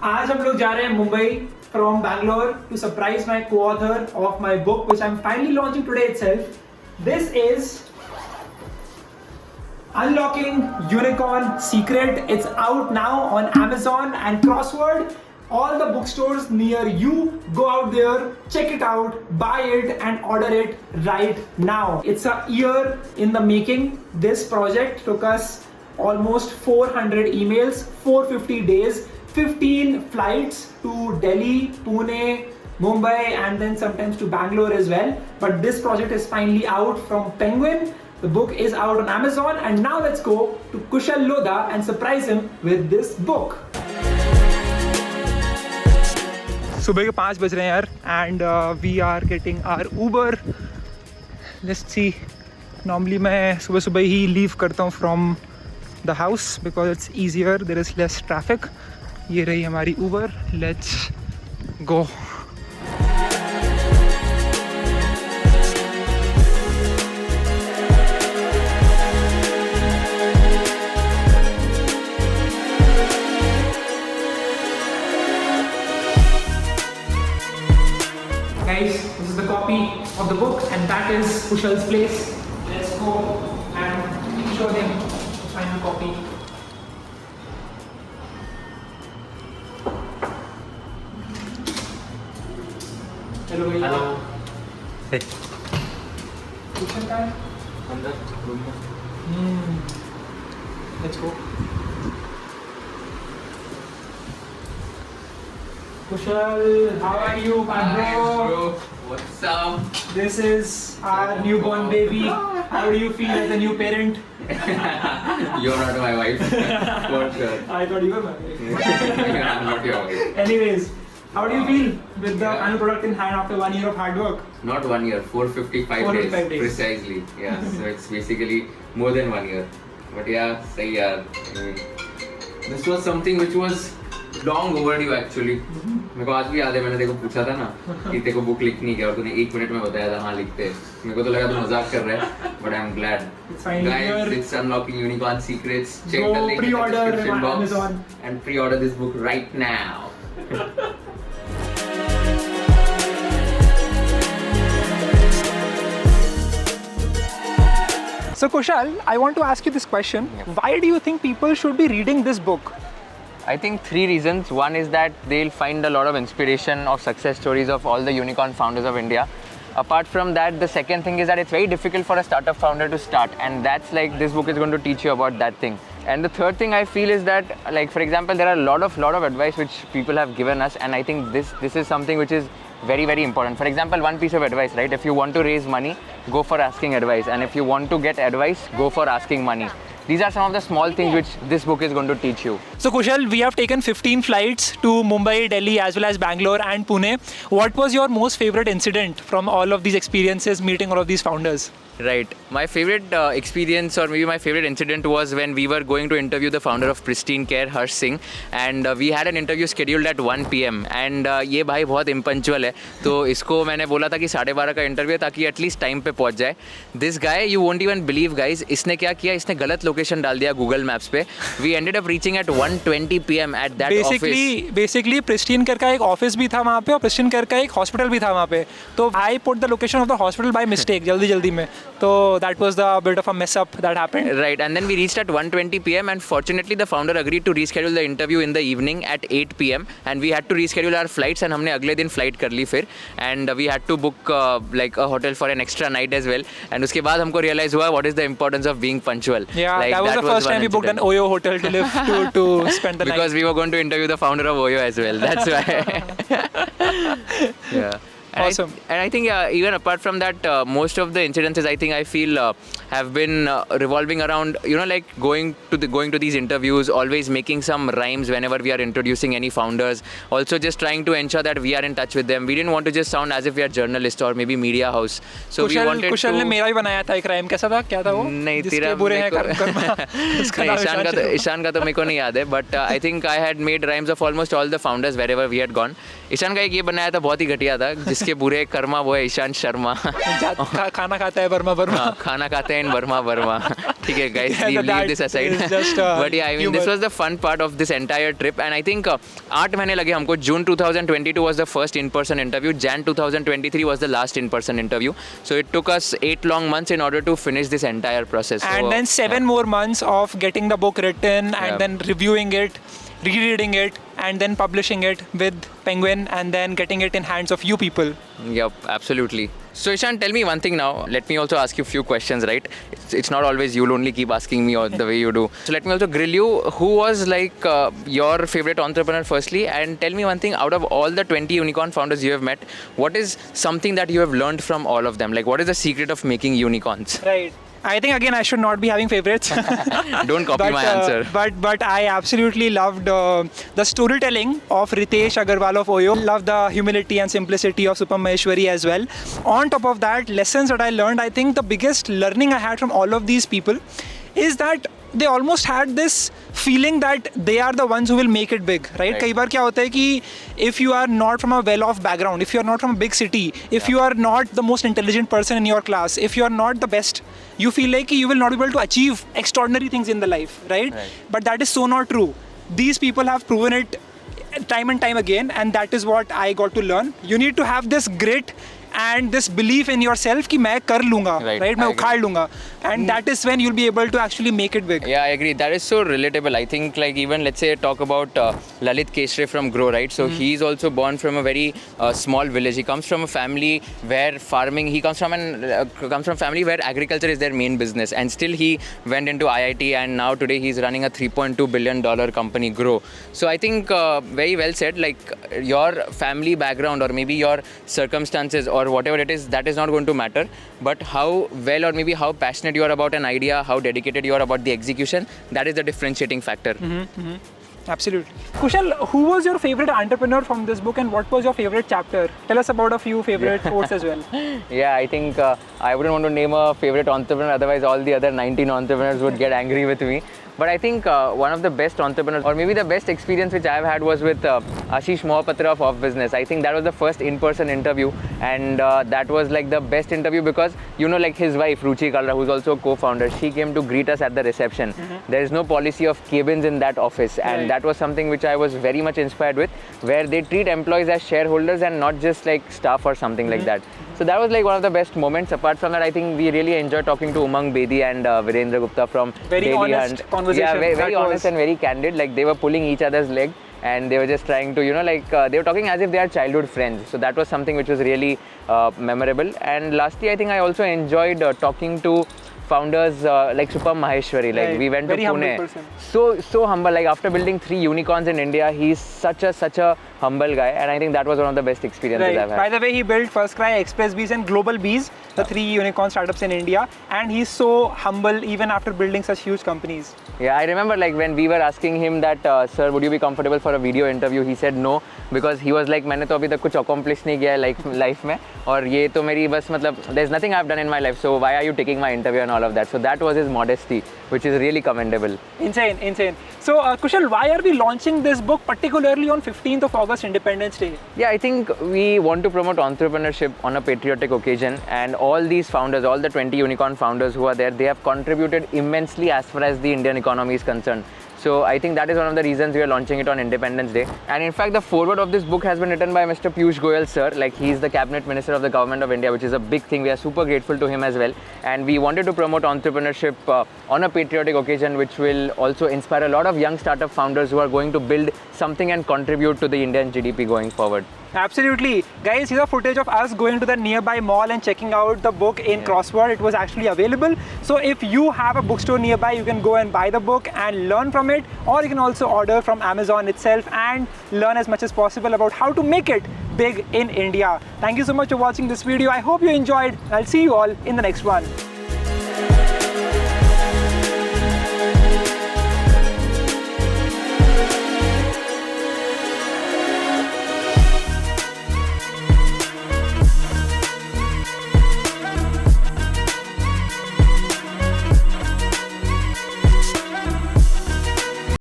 आज हम लोग जा रहे हैं Mumbai from Bangalore to surprise my co-author of my book, which I'm finally launching today itself. This is Unlocking Unicorn Secret. It's out now on Amazon and Crossword. All the bookstores near you, go out there, check it out, buy it and order it right now. It's a year in the making. This project took us almost 400 emails, 450 days, 15 flights to Delhi, Pune, Mumbai and then sometimes to Bangalore as well. But this project is finally out from Penguin. The book is out on Amazon and now let's go to Kushal Lodha and surprise him with this book. सुबह के 5 बज रहे हैं यार and we are getting our Uber. Let's see. Normally मैं सुबह सुबह ही leave करता हूँ from the house because it's easier, there is less traffic. ये रही हमारी Uber. Let's go. Guys, this is the copy of the book and that is Kushal's place. Let's go and show them the final copy. Hello भैया. Hello. हे. कुशल का है? अंदर room में. Let's go. Kushal, how are you, my bro? What's up? This is our newborn baby. How do you feel as a new parent? You're not my wife. For sure. I thought you were my wife. I'm not your wife. Anyways, how do you feel with the final product in hand after 1 year of hard work? Not 1 year, 455 days. 455 days. Precisely. Yeah. So it's basically more than 1 year. But yeah, sahi yaar. I mean, this was something which was long overdue actually. मेरे को आज भी याद है मैंने तेरे को पूछा था ना कि तेरे को बुक लिखनी है और तूने 1 मिनट में बताया था हाँ लिखते हैं. मेरे को तो लगा तू मजाक कर रहा है. But I'm glad. Guys, it's Unlocking Unicorn Secrets. Check the link in the description box Amazon. and pre-order this book right now. So Kushal, I want to ask you this question. Yeah. Why do you think people should be reading this book? I think 3 reasons. One is that they'll find a lot of inspiration of success stories of all the unicorn founders of India. Apart from that, the second thing is that it's very difficult for a startup founder to start, and that's like this book is going to teach you about that thing. And the third thing I feel is that, like for example, there are a lot of advice which people have given us, and I think this is something which is very, very important. For example, one piece of advice, right? If you want to raise money, go for asking advice, and if you want to get advice, go for asking money. These are some of the small things which this book is going to teach you. So Kushal, we have taken 15 flights to Mumbai, Delhi as well as Bangalore and Pune. What was your most favorite incident from all of these experiences meeting all of these founders? Right. My favorite experience or maybe my favorite incident was when we were going to interview the founder of Pristine Care, Harsh Singh, and we had an interview scheduled at 1 PM and ये भाई बहुत impunctual है तो इसको मैंने बोला था कि 12:30 का इंटरव्यू है ताकि एटलीस्ट टाइम पे पहुंच जाए. This guy, you won't even believe guys, इसने क्या किया, इसने गलत लोकेशन डाल दिया गूगल मैप्स पे. We ended up reaching at 1:20 PM at that office. Basically Pristine Care का एक ऑफिस भी था वहाँ पे और Pristine Care का एक हॉस्पिटल भी था वहाँ पे. तो I put the location of the hospital by mistake जल्दी में. So that was the bit of a mess up that happened. Right, and then we reached at 1:20 PM and fortunately the founder agreed to reschedule the interview in the evening at 8 PM and we had to reschedule our flights and हमने अगले दिन flight कर ली फिर and we had to book like a hotel for an extra night as well and उसके बाद हमको realize हुआ what is the importance of being punctual. Yeah, like, that was the first time we booked an Oyo hotel to live to spend the night. Because we were going to interview the founder of Oyo as well. That's why. Yeah. Awesome. And I think even apart from that, most of the incidences I think I feel have been revolving around like going to these interviews, always making some rhymes whenever we are introducing any founders. Also just trying to ensure that we are in touch with them. We didn't want to just sound as if we are journalists or maybe media house. So we wanted Kushal ने मेरा भी बनाया था एक rhyme. कैसा था? क्या था वो? नहीं तेरा बुरे हैं कर्मा. ईशान का तो मेरे को नहीं याद है but I think I had made rhymes of almost all the founders wherever we had gone. Ishan का एक ये बनाया था बहुत ही घटिया था जिसके बुरे कर्मा वो है ईशान शर्मा. खाना खाता है वर्मा वर्मा. खाना खाते हैं in Burma Burma. ठीक है guys, leave this aside. But yeah, I mean this was the fun part of this entire trip, and I think 8 महीने लगे हमको. June 2022 was the first in-person interview. Jan 2023 was the last in-person interview. So it took us 8 long months in order to finish this entire process. And so, then 7 more months of getting the book written and then reviewing it, rereading it, and then publishing it with Penguin, and then getting it in hands of you people. Yep, absolutely. So Ishan, tell me one thing now. Let me also ask you a few questions, right? It's not always you'll only keep asking me the way you do. So let me also grill you. Who was like your favorite entrepreneur firstly? And tell me one thing, out of all the 20 unicorn founders you have met, what is something that you have learned from all of them? Like what is the secret of making unicorns? Right. I think again I should not be having favorites. Don't copy my answer. But I absolutely loved the storytelling of Ritesh Agarwal of Oyo. Love the humility and simplicity of Supam Maheshwari as well. On top of that, lessons that I learned, I think the biggest learning I had from all of these people is that they almost had this feeling that they are the ones who will make it big, right? कई बार क्या होता है कि if you are not from a well-off background, if you are not from a big city, if you are not the most intelligent person in your class, if you are not the best, you feel like you will not be able to achieve extraordinary things in the life, right? But that is so not true. These people have proven it time and time again, and that is what I got to learn. You need to have this grit and this belief in yourself कि मैं कर लूँगा, right? मैं उखाड़ लूँगा, and that is when you'll be able to actually make it big. Yeah, I agree. That is so relatable. I think like even let's say talk about Lalit Keshre from Grow, right? So he's also born from a very small village. He comes from a family where farming. He comes from a family where agriculture is their main business, and still he went into IIT, and now today he's running a $3.2 billion company, Grow. So I think very well said. Like your family background or maybe your circumstances or whatever it is, that is not going to matter, but how well or maybe how passionate you are about an idea, how dedicated you are about the execution, that is the differentiating factor. Absolutely. Kushal, who was your favorite entrepreneur from this book, and what was your favorite chapter? Tell us about a few favorite quotes as well. Yeah, I think I wouldn't want to name a favorite entrepreneur, otherwise all the other 19 entrepreneurs would get angry with me. But I think one of the best entrepreneurs, or maybe the best experience which I've had was with Ashish Mohapatra of Off Business. I think that was the first in-person interview, and that was like the best interview because, you know, like his wife, Ruchi Kalra, who's also a co-founder, she came to greet us at the reception. There is no policy of cabins in that office, and that was something which I was very much inspired with, where they treat employees as shareholders and not just like staff or something like that. So that was like one of the best moments. Apart from that, I think we really enjoyed talking to Umang Bedi and Virendra Gupta from Very Daily honest Hunt. conversation. Yeah, very honest and very candid. Like they were pulling each other's leg, and they were just trying to, you know, like they were talking as if they are childhood friends. So that was something which was really memorable. And lastly, I think I also enjoyed talking to founders like Supam Maheshwari. Like we went very to Pune. So humble. Like after building 3 unicorns in India, he's such a humble guy, and I think that was one of the best experiences I've had. By the way, he built First Cry, Express Bees, and Global Bees, the 3 unicorn startups in India, and he's so humble even after building such huge companies. Yeah, I remember like when we were asking him that, sir, would you be comfortable for a video interview? He said no, because he was like, मैंने तो अभी तक कुछ accomplish नहीं किया है life में, और ये तो मेरी बस मतलब, there's nothing I've done in my life, so why are you taking my interview and all of that? So that was his modesty, which is really commendable. Insane. So Kushal, why are we launching this book particularly on 15th of August, Independence Day? Yeah, I think we want to promote entrepreneurship on a patriotic occasion, and all these founders, all the 20 unicorn founders who are there, they have contributed immensely as far as the Indian economy is concerned. So I think that is one of the reasons we are launching it on Independence Day. And in fact, the foreword of this book has been written by Mr. Piyush Goyal sir. Like he's the cabinet minister of the government of India, which is a big thing. We are super grateful to him as well. And we wanted to promote entrepreneurship on a patriotic occasion, which will also inspire a lot of young startup founders who are going to build something and contribute to the Indian GDP going forward. Absolutely. Guys, here's a footage of us going to the nearby mall and checking out the book in Crossword. It was actually available. So if you have a bookstore nearby, you can go and buy the book and learn from it, or you can also order from Amazon itself and learn as much as possible about how to make it big in India. Thank you so much for watching this video. I hope you enjoyed. I'll see you all in the next one.